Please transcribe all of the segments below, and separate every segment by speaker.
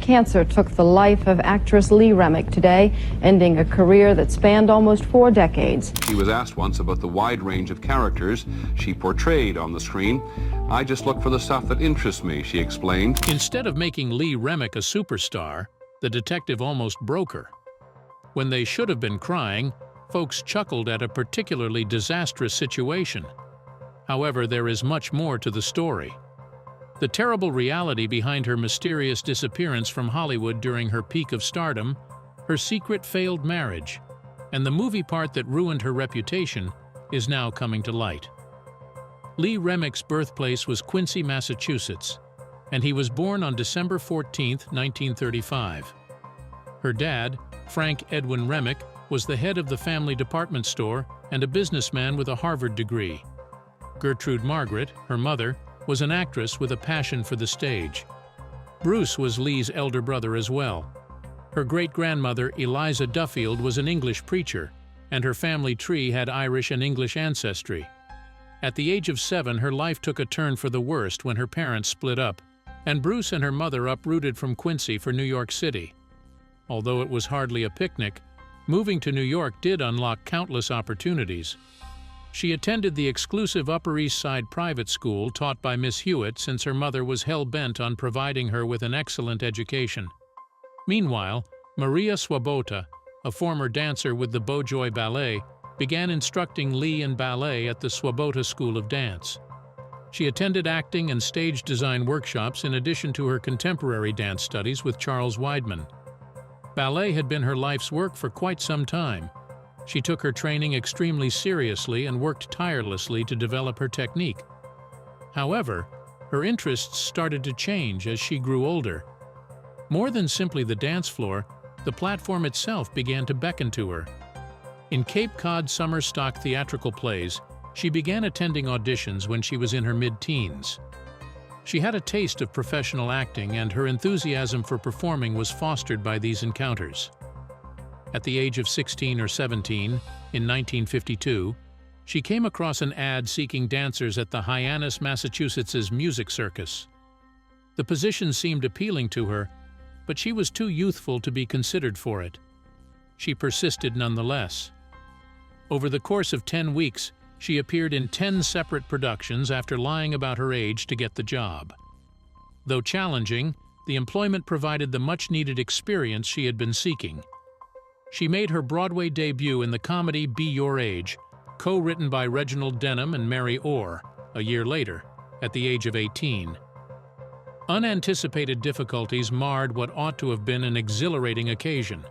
Speaker 1: Cancer took the life of actress Lee Remick today, ending a career that spanned almost 4 decades.
Speaker 2: She was asked once about the wide range of characters she portrayed on the screen. "I just look for the stuff that interests me," she explained.
Speaker 3: Instead of making Lee Remick a superstar, the detective almost broke her. When they should have been crying, folks chuckled at a particularly disastrous situation. However, there is much more to the story. The terrible reality behind her mysterious disappearance from Hollywood during her peak of stardom, her secret failed marriage, and the movie part that ruined her reputation is now coming to light. Lee Remick's birthplace was Quincy, Massachusetts, and he was born on December 14, 1935. Her dad, Frank Edwin Remick, was the head of the family department store and a businessman with a Harvard degree. Gertrude Margaret, her mother, was an actress with a passion for the stage. Bruce was Lee's elder brother as well. Her great-grandmother, Eliza Duffield, was an English preacher, and her family tree had Irish and English ancestry. At the age of 7, her life took a turn for the worst when her parents split up, and Bruce and her mother uprooted from Quincy for New York City. Although it was hardly a picnic, moving to New York did unlock countless opportunities. She attended the exclusive Upper East Side private school taught by Miss Hewitt, since her mother was hell-bent on providing her with an excellent education. Meanwhile, Maria Swoboda, a former dancer with the Beaujoy Ballet, began instructing Lee in ballet at the Swoboda School of Dance. She attended acting and stage design workshops in addition to her contemporary dance studies with Charles Weidman. Ballet had been her life's work for quite some time. She took her training extremely seriously and worked tirelessly to develop her technique. However, her interests started to change as she grew older. More than simply the dance floor, the platform itself began to beckon to her. In Cape Cod summer stock theatrical plays, she began attending auditions when she was in her mid-teens. She had a taste of professional acting, and her enthusiasm for performing was fostered by these encounters. At the age of 16 or 17, in 1952, she came across an ad seeking dancers at the Hyannis, Massachusetts' music circus. The position seemed appealing to her, but she was too youthful to be considered for it. She persisted nonetheless. Over the course of 10 weeks, she appeared in 10 separate productions after lying about her age to get the job. Though challenging, the employment provided the much-needed experience she had been seeking. She made her Broadway debut in the comedy Be Your Age, co-written by Reginald Denham and Mary Orr, a year later, at the age of 18. Unanticipated difficulties marred what ought to have been an exhilarating occasion.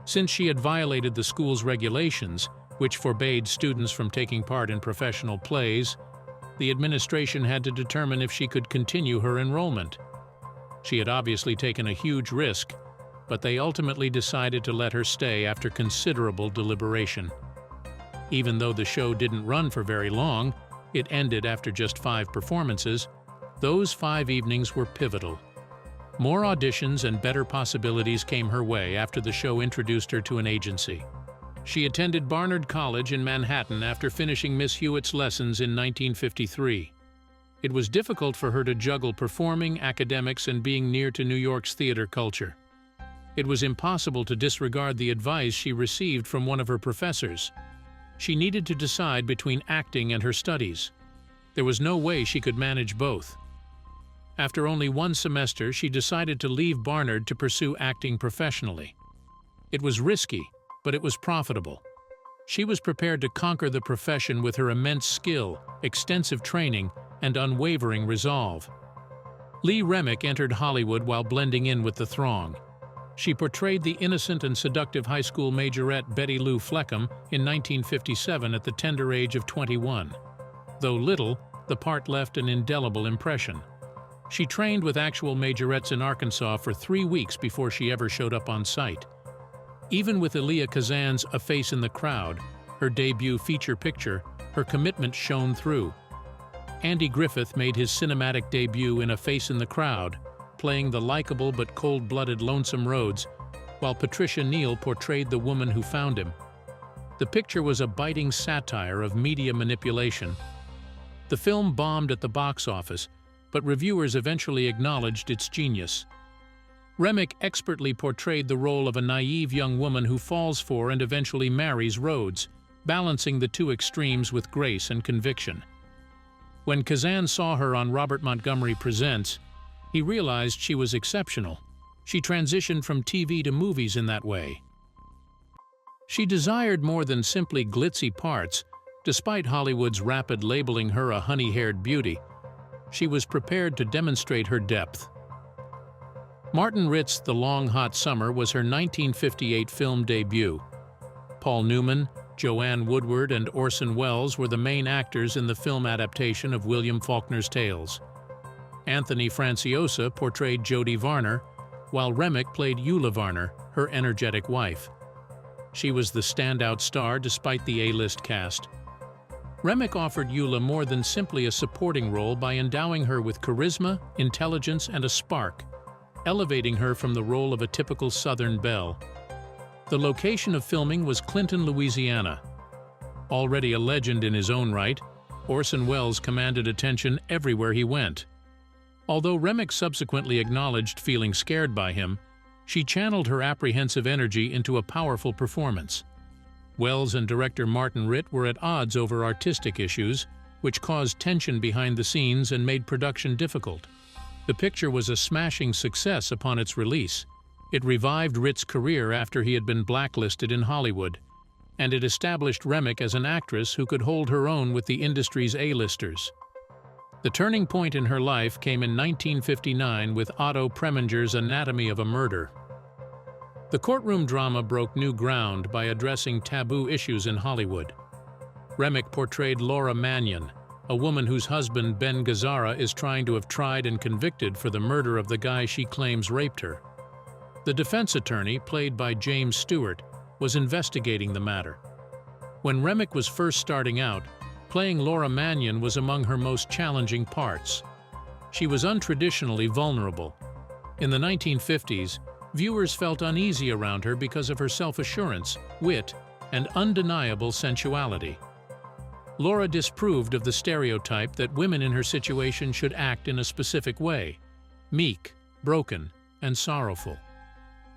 Speaker 3: Since she had violated the school's regulations, which forbade students from taking part in professional plays, the administration had to determine if she could continue her enrollment. She had obviously taken a huge risk, but they ultimately decided to let her stay after considerable deliberation. Even though the show didn't run for very long, it ended after just 5 performances. Those 5 evenings were pivotal. More auditions and better possibilities came her way after the show introduced her to an agency. She attended Barnard College in Manhattan after finishing Miss Hewitt's lessons in 1953. It was difficult for her to juggle performing, academics, and being near to New York's theater culture. It was impossible to disregard the advice she received from one of her professors. She needed to decide between acting and her studies. There was no way she could manage both. After only 1 semester, she decided to leave Barnard to pursue acting professionally. It was risky, but it was profitable. She was prepared to conquer the profession with her immense skill, extensive training, and unwavering resolve. Lee Remick entered Hollywood while blending in with the throng. She portrayed the innocent and seductive high school majorette Betty Lou Fleckham in 1957 at the tender age of 21. Though little, the part left an indelible impression. She trained with actual majorettes in Arkansas for 3 weeks before she ever showed up on site. Even with Elia Kazan's A Face in the Crowd, her debut feature picture, her commitment shone through. Andy Griffith made his cinematic debut in A Face in the Crowd, playing the likable but cold-blooded Lonesome Rhodes, while Patricia Neal portrayed the woman who found him. The picture was a biting satire of media manipulation. The film bombed at the box office, but reviewers eventually acknowledged its genius. Remick expertly portrayed the role of a naive young woman who falls for and eventually marries Rhodes, balancing the two extremes with grace and conviction. When Kazan saw her on Robert Montgomery Presents, he realized she was exceptional. She transitioned from TV to movies in that way. She desired more than simply glitzy parts. Despite Hollywood's rapid labeling her a honey-haired beauty, she was prepared to demonstrate her depth. Martin Ritt's The Long Hot Summer was her 1958 film debut. Paul Newman, Joanne Woodward, and Orson Welles were the main actors in the film adaptation of William Faulkner's tales. Anthony Franciosa portrayed Jodie Varner, while Remick played Eula Varner, her energetic wife. She was the standout star despite the A-list cast. Remick offered Eula more than simply a supporting role by endowing her with charisma, intelligence, and a spark, elevating her from the role of a typical Southern belle. The location of filming was Clinton, Louisiana. Already a legend in his own right, Orson Welles commanded attention everywhere he went. Although Remick subsequently acknowledged feeling scared by him, she channeled her apprehensive energy into a powerful performance. Welles and director Martin Ritt were at odds over artistic issues, which caused tension behind the scenes and made production difficult. The picture was a smashing success upon its release. It revived Ritt's career after he had been blacklisted in Hollywood, and it established Remick as an actress who could hold her own with the industry's A-listers. The turning point in her life came in 1959 with Otto Preminger's Anatomy of a Murder. The courtroom drama broke new ground by addressing taboo issues in Hollywood. Remick portrayed Laura Mannion, a woman whose husband Ben Gazzara is trying to have tried and convicted for the murder of the guy she claims raped her. The defense attorney, played by James Stewart, was investigating the matter. When Remick was first starting out, playing Laura Mannion was among her most challenging parts. She was untraditionally vulnerable. In the 1950s, viewers felt uneasy around her because of her self-assurance, wit, and undeniable sensuality. Laura disapproved of the stereotype that women in her situation should act in a specific way: meek, broken, and sorrowful.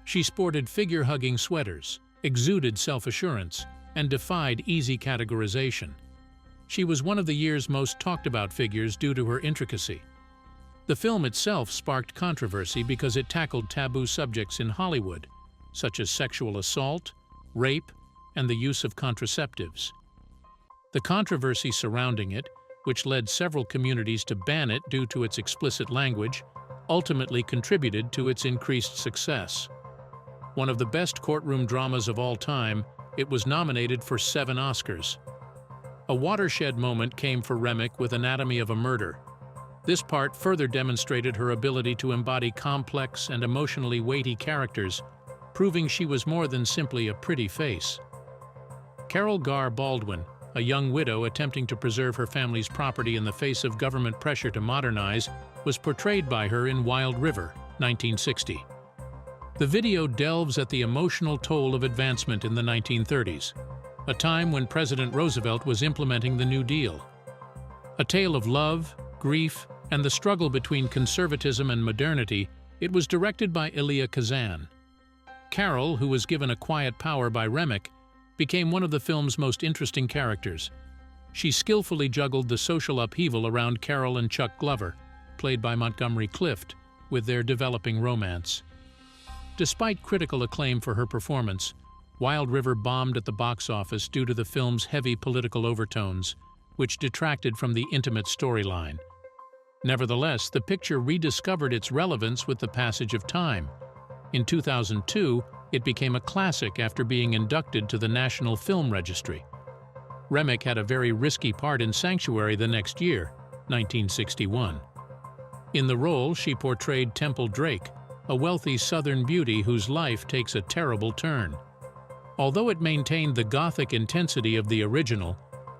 Speaker 3: She sported figure-hugging sweaters, exuded self-assurance, and defied easy categorization. She was one of the year's most talked-about figures due to her intricacy. The film itself sparked controversy because it tackled taboo subjects in Hollywood, such as sexual assault, rape, and the use of contraceptives. The controversy surrounding it, which led several communities to ban it due to its explicit language, ultimately contributed to its increased success. One of the best courtroom dramas of all time, it was nominated for 7 Oscars. A watershed moment came for Remick with Anatomy of a Murder. This part further demonstrated her ability to embody complex and emotionally weighty characters, proving she was more than simply a pretty face. Carol Gar Baldwin, a young widow attempting to preserve her family's property in the face of government pressure to modernize, was portrayed by her in Wild River, 1960. The video delves at the emotional toll of advancement in the 1930s, a time when President Roosevelt was implementing the New Deal. A tale of love, grief, and the struggle between conservatism and modernity, it was directed by Elia Kazan. Carol, who was given a quiet power by Remick, became one of the film's most interesting characters. She skillfully juggled the social upheaval around Carol and Chuck Glover, played by Montgomery Clift, with their developing romance. Despite critical acclaim for her performance, Wild River bombed at the box office due to the film's heavy political overtones, which detracted from the intimate storyline. Nevertheless, the picture rediscovered its relevance with the passage of time. In 2002, it became a classic after being inducted to the National Film Registry. Remick had a very risky part in Sanctuary the next year, 1961. In the role, she portrayed Temple Drake, a wealthy Southern beauty whose life takes a terrible turn. Although it maintained the gothic intensity of the original,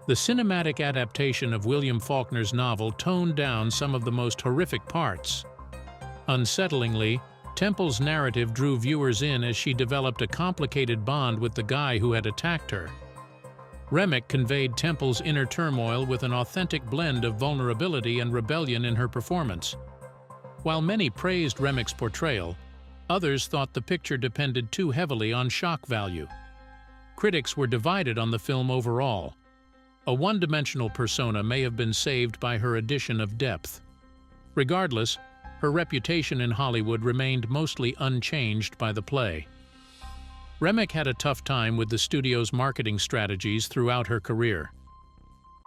Speaker 3: the cinematic adaptation of William Faulkner's novel toned down some of the most horrific parts. Unsettlingly, Temple's narrative drew viewers in as she developed a complicated bond with the guy who had attacked her. Remick conveyed Temple's inner turmoil with an authentic blend of vulnerability and rebellion in her performance. While many praised Remick's portrayal, Others thought the picture depended too heavily on shock value. Critics were divided on the film overall. A one-dimensional persona may have been saved by her addition of depth. Regardless, her reputation in Hollywood remained mostly unchanged by the play. Remick had a tough time with the studio's marketing strategies throughout her career.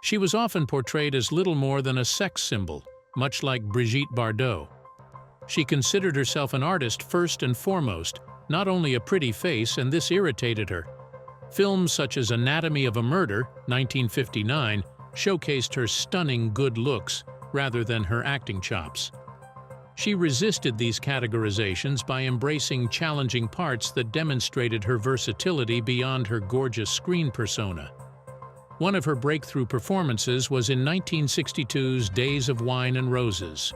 Speaker 3: She was often portrayed as little more than a sex symbol, much like Brigitte Bardot. She considered herself an artist first and foremost, not only a pretty face, and this irritated her. Films such as Anatomy of a Murder, 1959, showcased her stunning good looks rather than her acting chops. She resisted these categorizations by embracing challenging parts that demonstrated her versatility beyond her gorgeous screen persona. One of her breakthrough performances was in 1962's Days of Wine and Roses.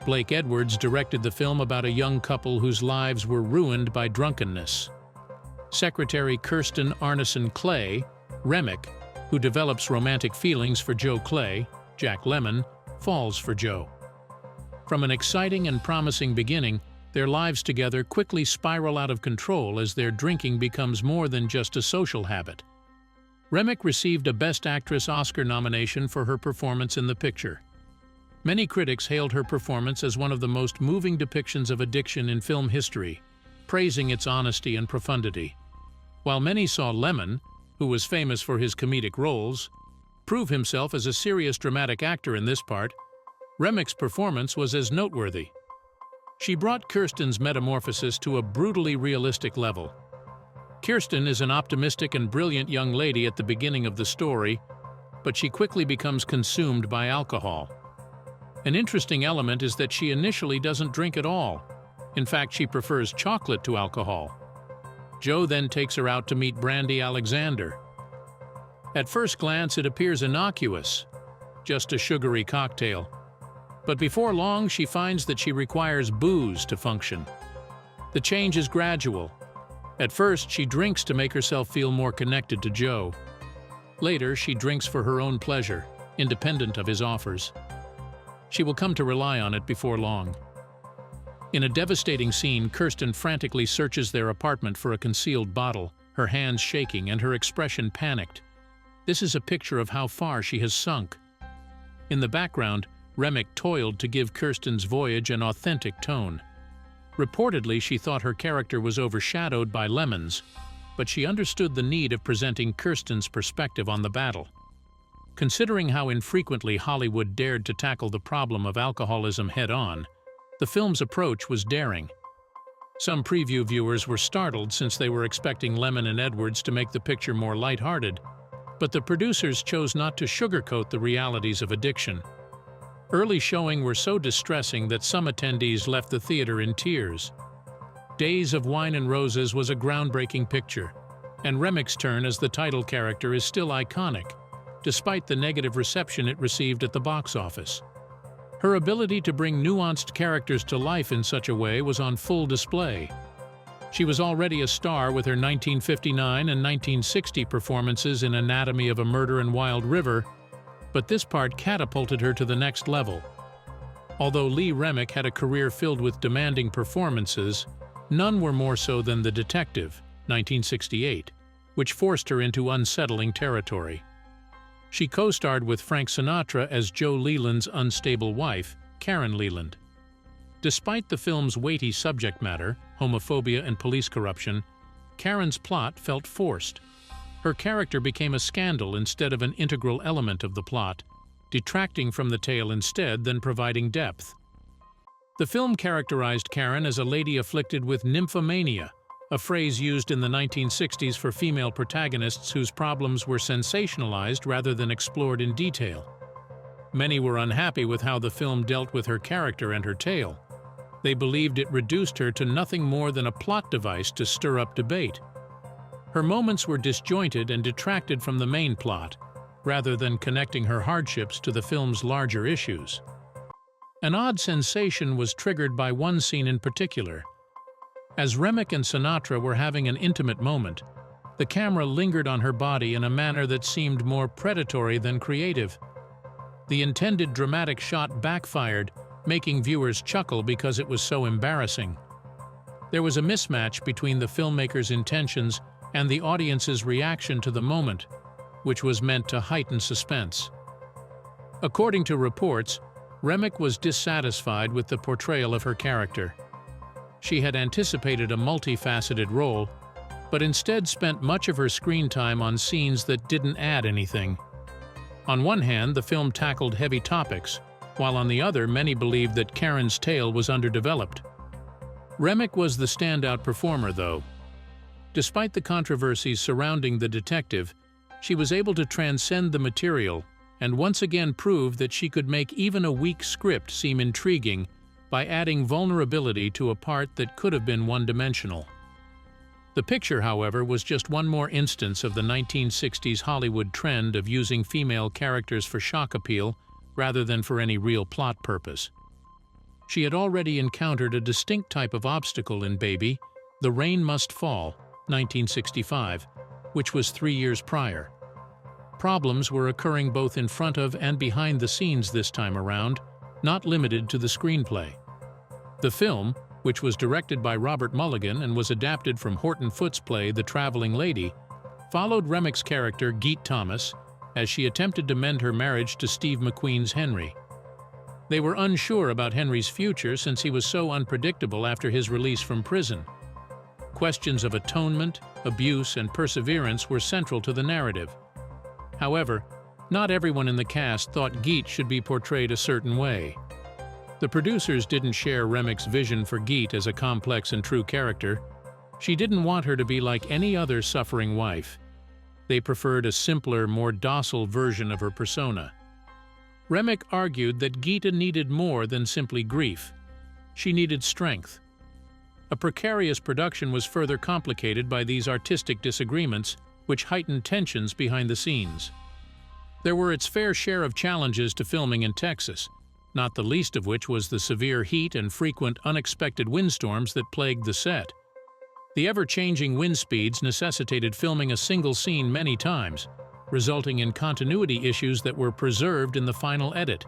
Speaker 3: Blake Edwards directed the film about a young couple whose lives were ruined by drunkenness. Secretary Kirsten Arneson Clay, Remick, who develops romantic feelings for Joe Clay, Jack Lemmon, falls for Joe. From an exciting and promising beginning, their lives together quickly spiral out of control as their drinking becomes more than just a social habit. Remick received a Best Actress Oscar nomination for her performance in the picture. Many critics hailed her performance as one of the most moving depictions of addiction in film history, praising its honesty and profundity. While many saw Lemmon, who was famous for his comedic roles, prove himself as a serious dramatic actor in this part, Remick's performance was as noteworthy. She brought Kirsten's metamorphosis to a brutally realistic level. Kirsten is an optimistic and brilliant young lady at the beginning of the story, but she quickly becomes consumed by alcohol. An interesting element is that she initially doesn't drink at all. In fact, she prefers chocolate to alcohol. Joe then takes her out to meet Brandy Alexander. At first glance, it appears innocuous, just a sugary cocktail. But before long, she finds that she requires booze to function. The change is gradual. At first, she drinks to make herself feel more connected to Joe. Later, she drinks for her own pleasure, independent of his offers. She will come to rely on it before long. In a devastating scene, Kirsten frantically searches their apartment for a concealed bottle, her hands shaking and her expression panicked. This is a picture of how far she has sunk. In the background, Remick toiled to give Kirsten's voyage an authentic tone. Reportedly, she thought her character was overshadowed by Lemmon's, but she understood the need of presenting Kirsten's perspective on the battle. Considering how infrequently Hollywood dared to tackle the problem of alcoholism head-on, the film's approach was daring. Some preview viewers were startled since they were expecting Lemmon and Edwards to make the picture more lighthearted, but the producers chose not to sugarcoat the realities of addiction. Early showing were so distressing that some attendees left the theater in tears. Days of Wine and Roses was a groundbreaking picture, and Remick's turn as the title character is still iconic, despite the negative reception it received at the box office. Her ability to bring nuanced characters to life in such a way was on full display. She was already a star with her 1959 and 1960 performances in Anatomy of a Murder and Wild River, but this part catapulted her to the next level. Although Lee Remick had a career filled with demanding performances, none were more so than The Detective, 1968, which forced her into unsettling territory. She co-starred with Frank Sinatra as Joe Leland's unstable wife, Karen Leland. Despite the film's weighty subject matter, homophobia and police corruption, Karen's plot felt forced. Her character became a scandal instead of an integral element of the plot, detracting from the tale instead than providing depth. The film characterized Karen as a lady afflicted with nymphomania, a phrase used in the 1960s for female protagonists whose problems were sensationalized rather than explored in detail. Many were unhappy with how the film dealt with her character and her tale. They believed it reduced her to nothing more than a plot device to stir up debate. Her moments were disjointed and detracted from the main plot, rather than connecting her hardships to the film's larger issues. An odd sensation was triggered by one scene in particular. As Remick and Sinatra were having an intimate moment, the camera lingered on her body in a manner that seemed more predatory than creative. The intended dramatic shot backfired, making viewers chuckle because it was so embarrassing. There was a mismatch between the filmmaker's intentions and the audience's reaction to the moment, which was meant to heighten suspense. According to reports, Remick was dissatisfied with the portrayal of her character. She had anticipated a multifaceted role, but instead spent much of her screen time on scenes that didn't add anything. On one hand, the film tackled heavy topics, while on the other, many believed that Karen's tale was underdeveloped. Remick was the standout performer, though. Despite the controversies surrounding the detective, she was able to transcend the material and once again prove that she could make even a weak script seem intriguing by adding vulnerability to a part that could have been one-dimensional. The picture, however, was just one more instance of the 1960s Hollywood trend of using female characters for shock appeal rather than for any real plot purpose. She had already encountered a distinct type of obstacle in Baby, The Rain Must Fall, 1965, which was 3 years prior. Problems were occurring both in front of and behind the scenes this time around, not limited to the screenplay. The film, which was directed by Robert Mulligan and was adapted from Horton Foote's play The Traveling Lady, followed Remick's character Geet Thomas as she attempted to mend her marriage to Steve McQueen's Henry. They were unsure about Henry's future since he was so unpredictable after his release from prison. Questions of atonement, abuse, and perseverance were central to the narrative. However, not everyone in the cast thought Geet should be portrayed a certain way. The producers didn't share Remick's vision for Geet as a complex and true character. She didn't want her to be like any other suffering wife. They preferred a simpler, more docile version of her persona. Remick argued that Geeta needed more than simply grief. She needed strength. A precarious production was further complicated by these artistic disagreements, which heightened tensions behind the scenes. There were its fair share of challenges to filming in Texas, not the least of which was the severe heat and frequent unexpected windstorms that plagued the set. The ever-changing wind speeds necessitated filming a single scene many times, resulting in continuity issues that were preserved in the final edit.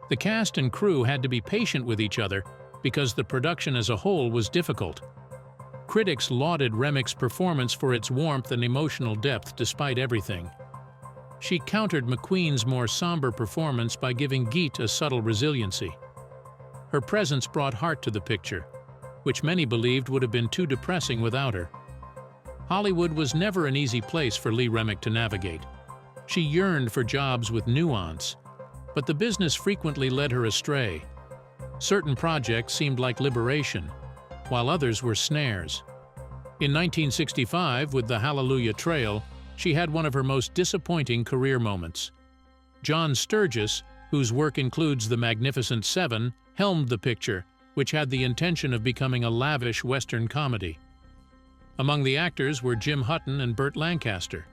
Speaker 3: The cast and crew had to be patient with each other because the production as a whole was difficult. Critics lauded Remick's performance for its warmth and emotional depth despite everything. She countered McQueen's more somber performance by giving Geet a subtle resiliency. Her presence brought heart to the picture, which many believed would have been too depressing without her. Hollywood was never an easy place for Lee Remick to navigate. She yearned for jobs with nuance, but the business frequently led her astray. Certain projects seemed like liberation, while others were snares. In 1965, with the Hallelujah Trail, she had one of her most disappointing career moments. John Sturges, whose work includes The Magnificent Seven, helmed the picture, which had the intention of becoming a lavish Western comedy. Among the actors were Jim Hutton and Burt Lancaster.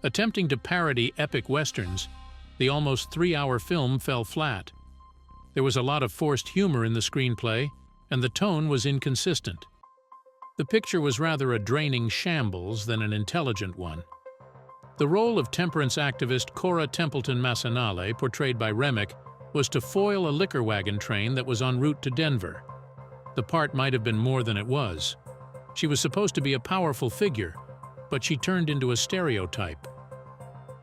Speaker 3: Attempting to parody epic westerns, the almost 3-hour film fell flat. There was a lot of forced humor in the screenplay, and the tone was inconsistent. The picture was rather a draining shambles than an intelligent one. The role of temperance activist Cora Templeton Massanale, portrayed by Remick, was to foil a liquor wagon train that was en route to Denver. The part might have been more than it was. She was supposed to be a powerful figure, but she turned into a stereotype.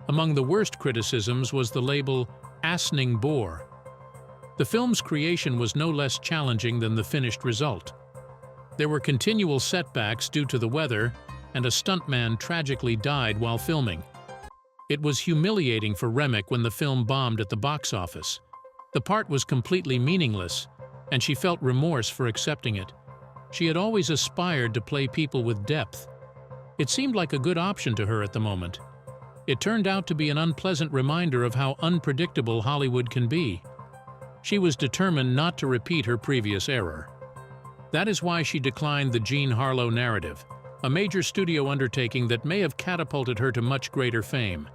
Speaker 3: Among the worst criticisms was the label "assning bore." The film's creation was no less challenging than the finished result. There were continual setbacks due to the weather, and a stuntman tragically died while filming. It was humiliating for Remick when the film bombed at the box office. The part was completely meaningless, and she felt remorse for accepting it. She had always aspired to play people with depth. It seemed like a good option to her at the moment. It turned out to be an unpleasant reminder of how unpredictable Hollywood can be. She was determined not to repeat her previous error. That is why she declined the Jean Harlow narrative, a major studio undertaking that may have catapulted her to much greater fame.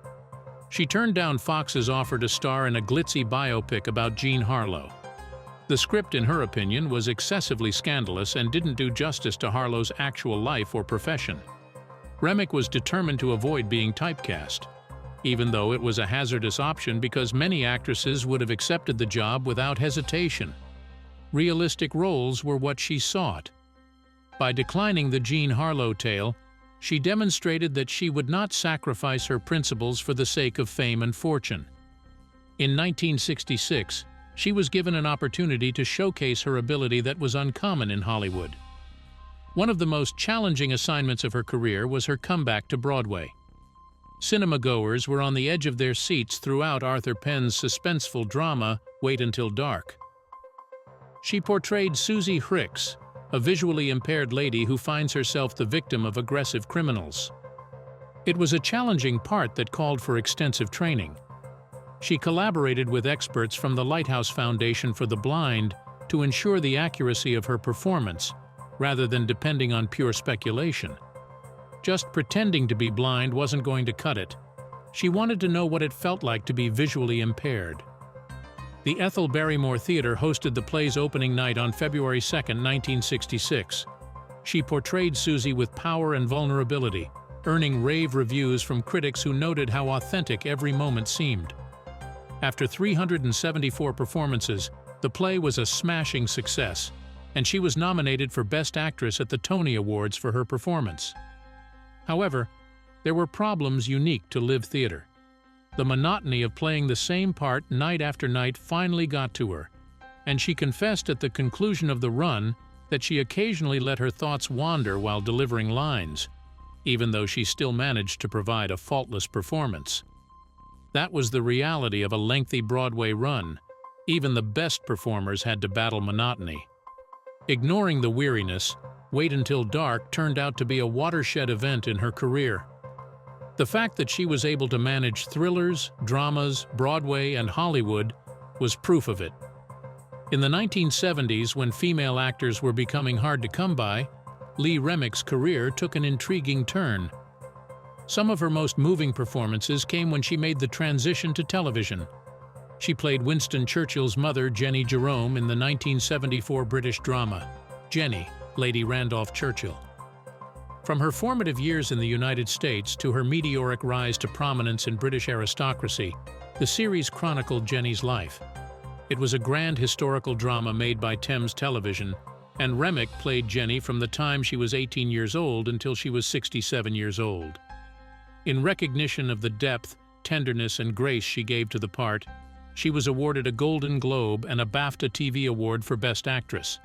Speaker 3: She turned down Fox's offer to star in a glitzy biopic about Jean Harlow. The script, in her opinion, was excessively scandalous and didn't do justice to Harlow's actual life or profession. Remick was determined to avoid being typecast, even though it was a hazardous option because many actresses would have accepted the job without hesitation. Realistic roles were what she sought. By declining the Jean Harlow tale, she demonstrated that she would not sacrifice her principles for the sake of fame and fortune. In 1966, she was given an opportunity to showcase her ability that was uncommon in Hollywood. One of the most challenging assignments of her career was her comeback to Broadway. Cinema-goers were on the edge of their seats throughout Arthur Penn's suspenseful drama, Wait Until Dark. She portrayed Susie Hicks, a visually impaired lady who finds herself the victim of aggressive criminals. It was a challenging part that called for extensive training. She collaborated with experts from the Lighthouse Foundation for the Blind to ensure the accuracy of her performance, rather than depending on pure speculation. Just pretending to be blind wasn't going to cut it. She wanted to know what it felt like to be visually impaired. The Ethel Barrymore Theatre hosted the play's opening night on February 2, 1966. She portrayed Susie with power and vulnerability, earning rave reviews from critics who noted how authentic every moment seemed. After 374 performances, the play was a smashing success, and she was nominated for Best Actress at the Tony Awards for her performance. However, there were problems unique to live theater. The monotony of playing the same part night after night finally got to her, and she confessed at the conclusion of the run that she occasionally let her thoughts wander while delivering lines, even though she still managed to provide a faultless performance. That was the reality of a lengthy Broadway run. Even the best performers had to battle monotony. Ignoring the weariness, Wait Until Dark turned out to be a watershed event in her career. The fact that she was able to manage thrillers, dramas, Broadway, and Hollywood was proof of it. In the 1970s, when female actors were becoming hard to come by, Lee Remick's career took an intriguing turn. Some of her most moving performances came when she made the transition to television. She played Winston Churchill's mother, Jenny Jerome, in the 1974 British drama, Jenny, Lady Randolph Churchill. From her formative years in the United States to her meteoric rise to prominence in British aristocracy, the series chronicled Jenny's life. It was a grand historical drama made by Thames Television, and Remick played Jenny from the time she was 18 years old until she was 67 years old. In recognition of the depth, tenderness, and grace she gave to the part, she was awarded a Golden Globe and a BAFTA TV Award for Best Actress.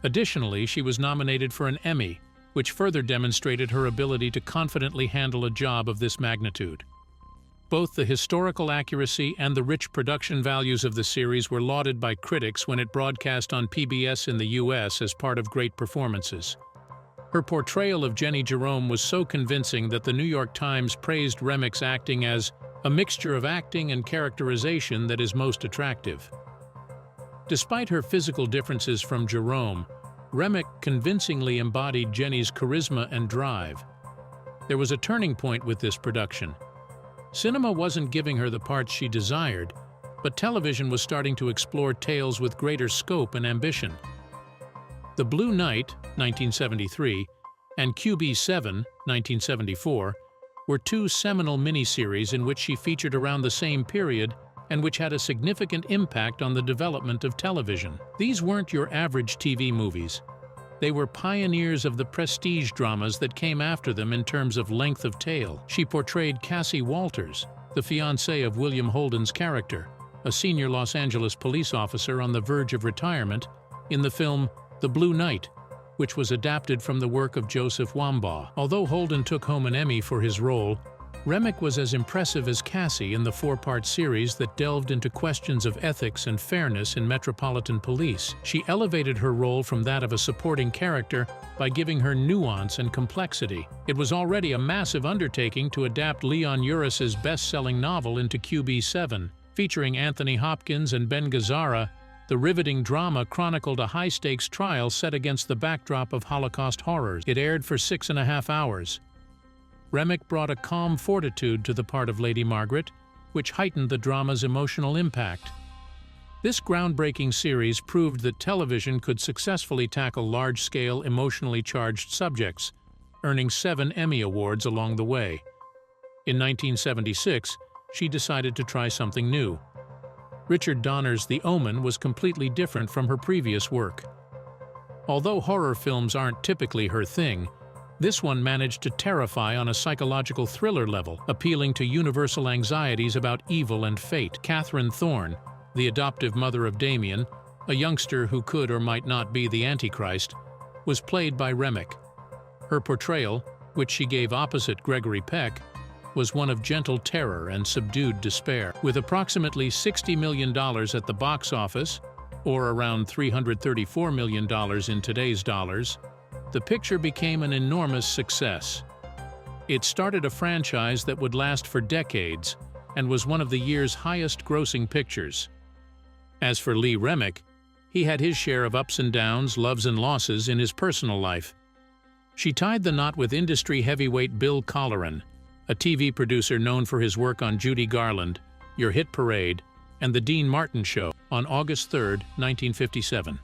Speaker 3: Additionally, she was nominated for an Emmy, which further demonstrated her ability to confidently handle a job of this magnitude. Both the historical accuracy and the rich production values of the series were lauded by critics when it broadcast on PBS in the US as part of great performances. Her portrayal of Jenny Jerome was so convincing that the New York Times praised Remick's acting as a mixture of acting and characterization that is most attractive. Despite her physical differences from Jerome, Remick convincingly embodied Jenny's charisma and drive. There was a turning point with this production. Cinema wasn't giving her the parts she desired, but television was starting to explore tales with greater scope and ambition. The Blue Knight, 1973, and QB7, 1974, were two seminal miniseries in which she featured around the same period and which had a significant impact on the development of television. These weren't your average TV movies. They were pioneers of the prestige dramas that came after them in terms of length of tale. She portrayed Cassie Walters, the fiancée of William Holden's character, a senior Los Angeles police officer on the verge of retirement, in the film The Blue Knight, which was adapted from the work of Joseph Wambaugh. Although Holden took home an Emmy for his role, Remick was as impressive as Cassie in the four-part series that delved into questions of ethics and fairness in metropolitan police. She elevated her role from that of a supporting character by giving her nuance and complexity. It was already a massive undertaking to adapt Leon Uris's best-selling novel into QB7. Featuring Anthony Hopkins and Ben Gazzara, the riveting drama chronicled a high-stakes trial set against the backdrop of Holocaust horrors. It aired for 6.5 hours. Remick brought a calm fortitude to the part of Lady Margaret, which heightened the drama's emotional impact. This groundbreaking series proved that television could successfully tackle large-scale, emotionally charged subjects, earning 7 Emmy Awards along the way. In 1976, she decided to try something new. Richard Donner's The Omen was completely different from her previous work. Although horror films aren't typically her thing, this one managed to terrify on a psychological thriller level, appealing to universal anxieties about evil and fate. Catherine Thorne, the adoptive mother of Damien, a youngster who could or might not be the Antichrist, was played by Remick. Her portrayal, which she gave opposite Gregory Peck, was one of gentle terror and subdued despair. With approximately $60 million at the box office, or around $334 million in today's dollars, the picture became an enormous success. It started a franchise that would last for decades and was one of the year's highest-grossing pictures. As for Lee Remick, he had his share of ups and downs, loves and losses in his personal life. She tied the knot with industry heavyweight Bill Colleran, a TV producer known for his work on Judy Garland, Your Hit Parade, and The Dean Martin Show, on August 3, 1957.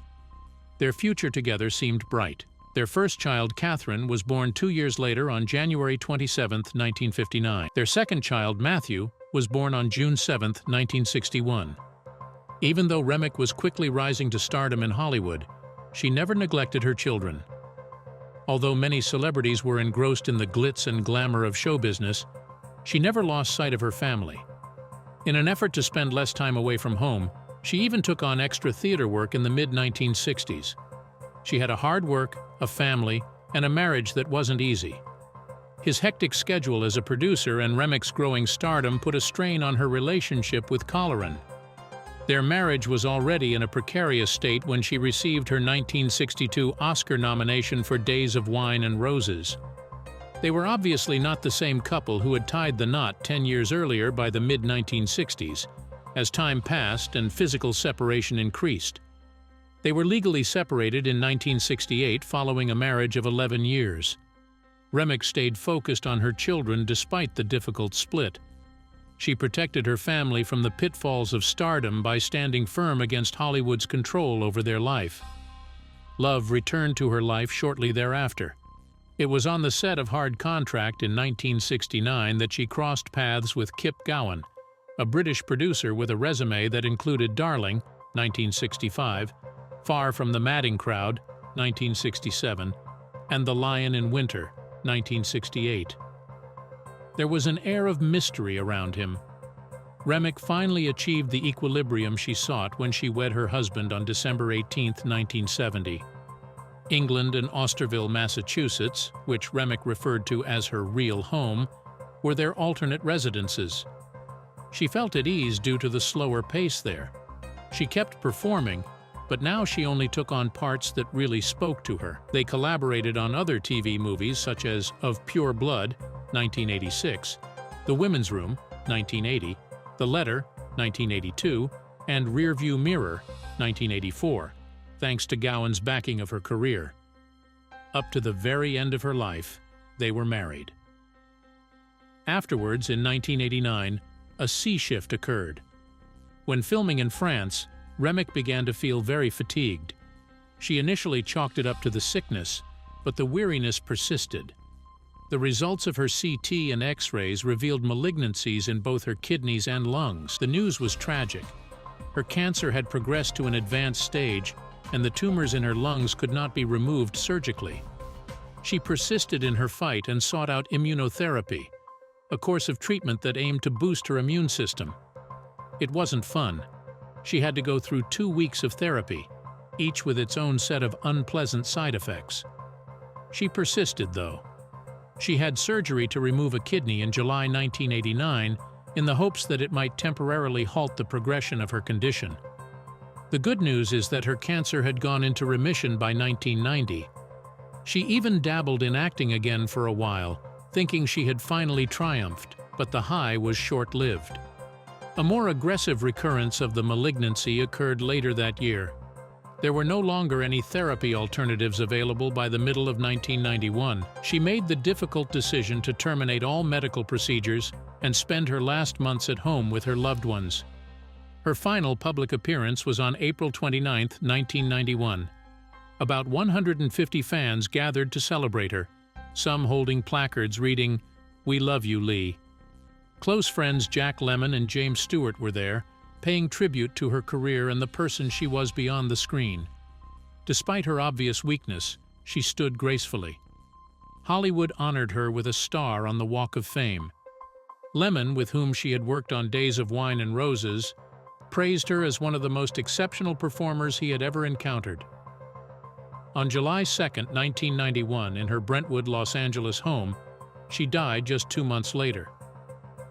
Speaker 3: Their future together seemed bright. Their first child, Catherine, was born 2 years later on January 27, 1959. Their second child, Matthew, was born on June 7, 1961. Even though Remick was quickly rising to stardom in Hollywood, she never neglected her children. Although many celebrities were engrossed in the glitz and glamour of show business, she never lost sight of her family. In an effort to spend less time away from home, she even took on extra theater work in the mid-1960s. She had a hard work, a family, and a marriage that wasn't easy. His hectic schedule as a producer and Remick's growing stardom put a strain on her relationship with Colleran. Their marriage was already in a precarious state when she received her 1962 Oscar nomination for Days of Wine and Roses. They were obviously not the same couple who had tied the knot 10 years earlier by the mid-1960s, as time passed and physical separation increased. They were legally separated in 1968 following a marriage of 11 years. Remick stayed focused on her children despite the difficult split. She protected her family from the pitfalls of stardom by standing firm against Hollywood's control over their life. Love returned to her life shortly thereafter. It was on the set of Hard Contract in 1969 that she crossed paths with Kip Gowan, a British producer with a resume that included Darling, 1965, Far from the Madding Crowd, 1967, and The Lion in Winter, 1968. There was an air of mystery around him. Remick finally achieved the equilibrium she sought when she wed her husband on December 18, 1970. England and Osterville, Massachusetts, which Remick referred to as her real home, were their alternate residences. She felt at ease due to the slower pace there. She kept performing, but now she only took on parts that really spoke to her. They collaborated on other TV movies such as Of Pure Blood, 1986, The Women's Room, 1980, The Letter, 1982, and Rearview Mirror, 1984, thanks to Gowan's backing of her career. Up to the very end of her life, they were married. Afterwards, in 1989, a sea shift occurred. When filming in France, Remick began to feel very fatigued. She initially chalked it up to the sickness, but the weariness persisted. The results of her CT and X-rays revealed malignancies in both her kidneys and lungs. The news was tragic. Her cancer had progressed to an advanced stage, and the tumors in her lungs could not be removed surgically. She persisted in her fight and sought out immunotherapy, a course of treatment that aimed to boost her immune system. It wasn't fun. She had to go through 2 weeks of therapy, each with its own set of unpleasant side effects. She persisted, though. She had surgery to remove a kidney in July 1989 in the hopes that it might temporarily halt the progression of her condition. The good news is that her cancer had gone into remission by 1990. She even dabbled in acting again for a while, thinking she had finally triumphed, but the high was short-lived. A more aggressive recurrence of the malignancy occurred later that year. There were no longer any therapy alternatives available by the middle of 1991. She made the difficult decision to terminate all medical procedures and spend her last months at home with her loved ones. Her final public appearance was on April 29, 1991. About 150 fans gathered to celebrate her, some holding placards reading, "We love you, Lee." Close friends Jack Lemmon and James Stewart were there, paying tribute to her career and the person she was beyond the screen. Despite her obvious weakness, she stood gracefully. Hollywood honored her with a star on the Walk of Fame. Lemon, with whom she had worked on Days of Wine and Roses, praised her as one of the most exceptional performers he had ever encountered. On July 2, 1991, in her Brentwood, Los Angeles home, she died just 2 months later.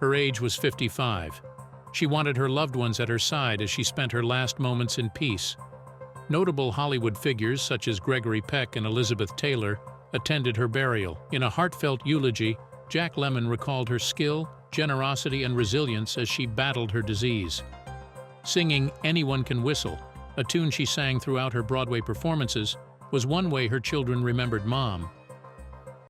Speaker 3: Her age was 55. She wanted her loved ones at her side as she spent her last moments in peace. Notable Hollywood figures such as Gregory Peck and Elizabeth Taylor attended her burial. In a heartfelt eulogy, Jack Lemmon recalled her skill, generosity, and resilience as she battled her disease. Singing "Anyone Can Whistle," a tune she sang throughout her Broadway performances, was one way her children remembered Mom.